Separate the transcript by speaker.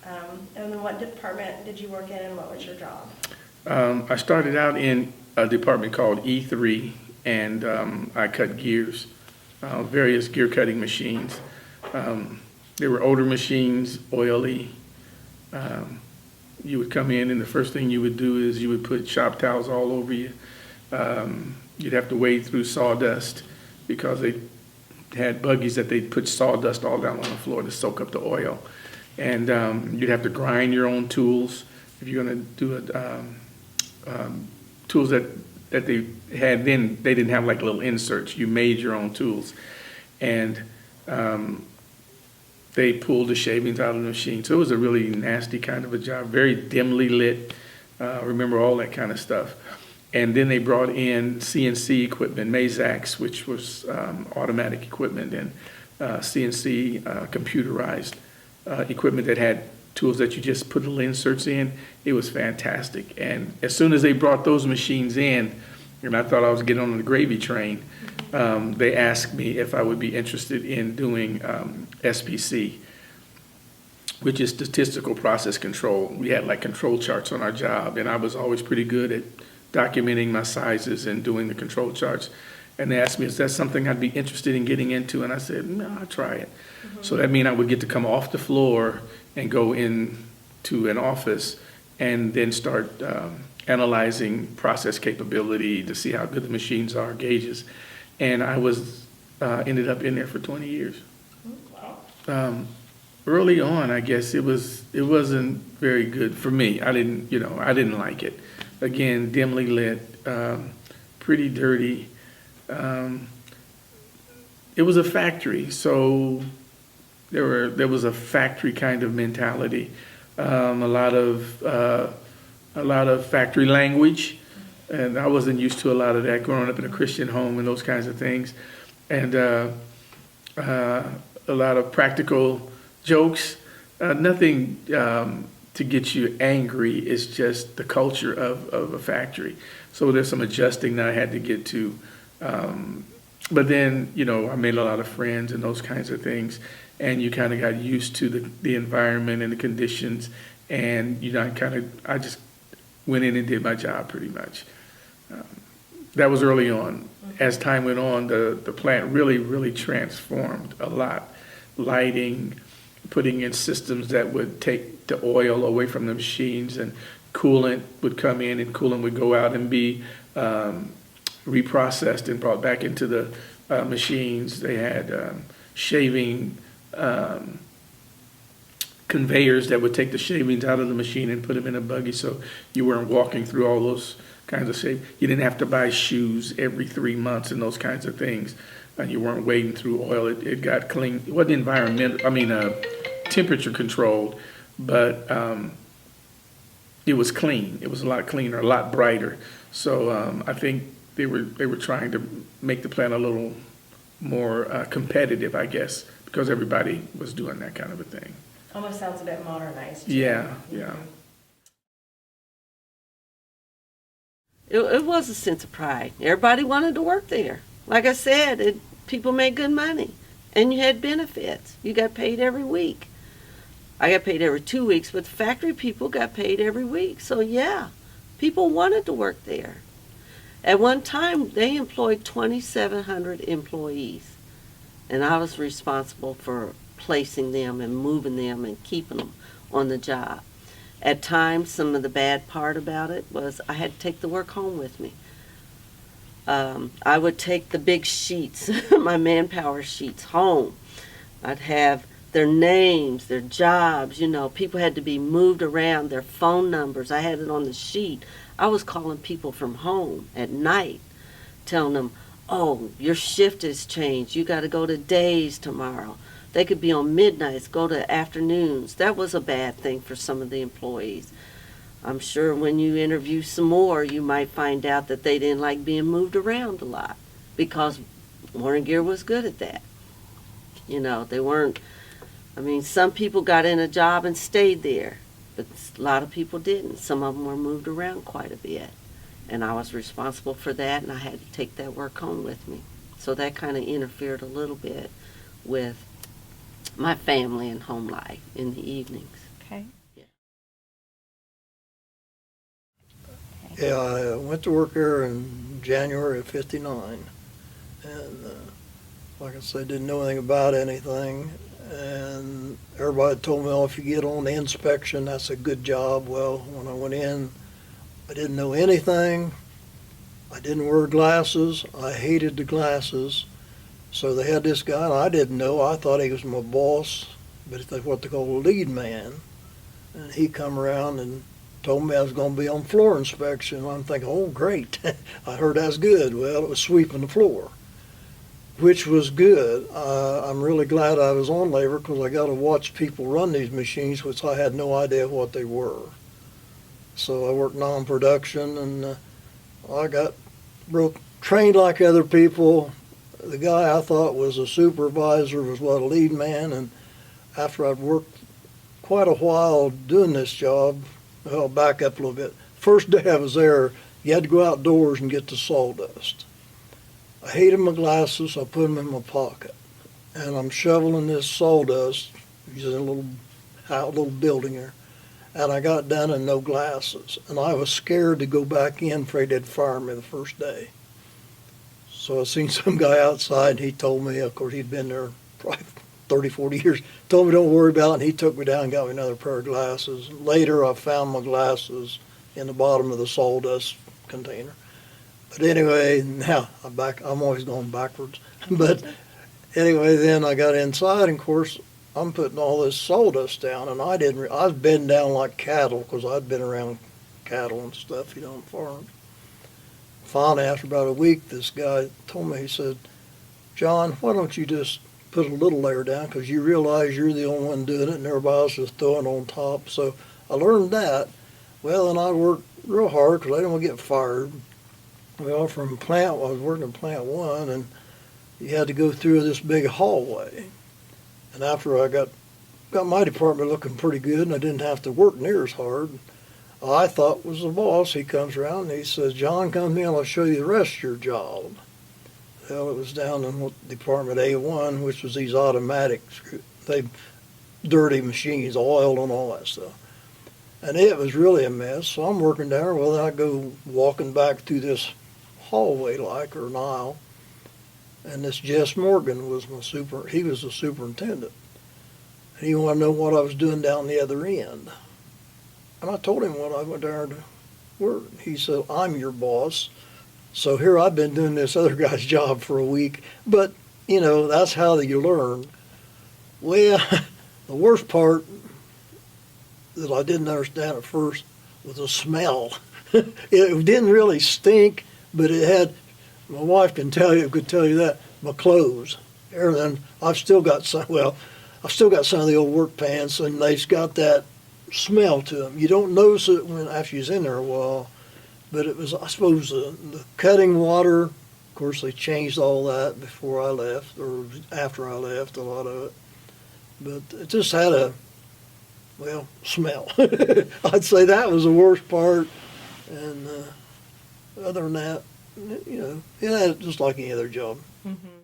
Speaker 1: And then what department did you work in and what was your job?
Speaker 2: I started out in a department called E3, and I cut gears, various gear cutting machines. They were older machines, oily. You would come in, and the first thing you would do is you would put shop towels all over you. You'd have to wade through sawdust because they had buggies that they'd put sawdust all down on the floor to soak up the oil. And you'd have to grind your own tools. If you're going to do tools that they had then, they didn't have like little inserts. You made your own tools. And they pulled the shavings out of the machine. So it was a really nasty kind of a job, very dimly lit. Remember all that kind of stuff. And then they brought in CNC equipment, Mazaks, which was automatic equipment, and CNC computerized equipment that had tools that you just put little inserts in. It was fantastic. And as soon as they brought those machines in, and I thought I was getting on the gravy train, they asked me if I would be interested in doing SPC, which is statistical process control. We had like control charts on our job, and I was always pretty good at documenting my sizes and doing the control charts. And they asked me, is that something I'd be interested in getting into? And I said, no, I'll try it. So that means I would get to come off the floor and go into an office and then start analyzing process capability to see how good the machines are, gauges. And I was ended up in there for 20 years.
Speaker 1: Wow.
Speaker 2: Early on, I guess it wasn't very good for me. I didn't like it. Again, dimly lit, pretty dirty. It was a factory, so there was a factory kind of mentality. A lot of factory language, and I wasn't used to a lot of that growing up in a Christian home and those kinds of things. And a lot of practical jokes, nothing to get you angry. It's just the culture of a factory. So there's some adjusting that I had to get to. But then, I made a lot of friends and those kinds of things. And you kind of got used to the environment and the conditions. And, I just went in and did my job pretty much. That was early on. As time went on, the plant really, really transformed a lot. Lighting, putting in systems that would take the oil away from the machines, and coolant would come in and coolant would go out and be reprocessed and brought back into the machines. They had shaving conveyors that would take the shavings out of the machine and put them in a buggy, so you weren't walking through all those kinds of shave. You didn't have to buy shoes every 3 months and those kinds of things. And you weren't wading through oil. It got clean. It wasn't temperature controlled, but it was clean. It was a lot cleaner, a lot brighter. So I think they were trying to make the plant a little more competitive, I guess, because everybody was doing that kind of a thing.
Speaker 1: Almost sounds a bit modernized.
Speaker 2: Yeah.
Speaker 3: It was a sense of pride. Everybody wanted to work there. Like I said, people made good money, and you had benefits. You got paid every week. I got paid every 2 weeks, but the factory people got paid every week. So yeah, people wanted to work there. At one time, they employed 2,700 employees, and I was responsible for placing them and moving them and keeping them on the job. At times, some of the bad part about it was I had to take the work home with me. I would take the big sheets, my manpower sheets, home. I'd have their names, their jobs, people had to be moved around, their phone numbers. I had it on the sheet. I was calling people from home at night, telling them, oh, your shift has changed. You got to go to days tomorrow. They could be on midnights, go to afternoons. That was a bad thing for some of the employees. I'm sure when you interview some more, you might find out that they didn't like being moved around a lot, because Warner Gear was good at that. They weren't, some people got in a job and stayed there, but a lot of people didn't. Some of them were moved around quite a bit, and I was responsible for that, and I had to take that work home with me. So that kind of interfered a little bit with my family and home life in the evenings.
Speaker 1: Okay.
Speaker 4: Yeah, I went to work there in January of '59, and like I said, didn't know anything about anything. And everybody told me, "Oh, if you get on the inspection, that's a good job." Well, when I went in, I didn't know anything. I didn't wear glasses. I hated the glasses. So they had this guy, and I didn't know. I thought he was my boss, but it's what they call a lead man. And he come around and told me I was going to be on floor inspection. I'm thinking, oh, great. I heard that's good. Well, it was sweeping the floor, which was good. I'm really glad I was on labor because I got to watch people run these machines, which I had no idea what they were. So I worked non-production, and I got real trained like other people. The guy I thought was a supervisor was what a lead man, and after I'd worked quite a while doing this job, well, I'll back up a little bit. First day I was there, you had to go outdoors and get the sawdust. I hated my glasses, I put them in my pocket, and I'm shoveling this sawdust using a little building here, and I got done and no glasses, and I was scared to go back in, afraid they'd fire me the first day. So I seen some guy outside, and he told me, of course he'd been there probably 30, 40 years, told me don't worry about it, and he took me down and got me another pair of glasses. Later I found my glasses in the bottom of the sawdust container. But anyway, now I'm always going backwards. But anyway, then I got inside, and of course I'm putting all this sawdust down, and I was bedding down like cattle because I'd been around cattle and stuff, on farms. Finally, after about a week, this guy told me, he said, "John, why don't you just put a little layer down because you realize you're the only one doing it and everybody else is throwing on top." So I learned that. Well, and I worked real hard because I didn't want to get fired. Well, I was working in plant one, and you had to go through this big hallway. And after I got my department looking pretty good and I didn't have to work near as hard, I thought was the boss. He comes around and he says, "John, come here and I'll show you the rest of your job." Well, it was down in Department A1, which was these automatic, dirty machines, oil and all that stuff. And it was really a mess. So I'm working there. Well, then I go walking back through this hallway or an aisle. And this Jess Morgan was he was the superintendent. And he wanted to know what I was doing down the other end. And I told him what I went there to work. He said, "I'm your boss." So here I've been doing this other guy's job for a week. But, that's how you learn. Well, the worst part that I didn't understand at first was the smell. It didn't really stink, but it had, my wife could tell you that, my clothes, everything. I've still got some of the old work pants, and they've got that smell to them. You don't notice it after you're in there a while, but it was, I suppose, the cutting water. Of course, they changed all that before I left, or after I left, a lot of it. But it just had a, smell. I'd say that was the worst part. And other than that, just like any other job.
Speaker 1: Mm-hmm.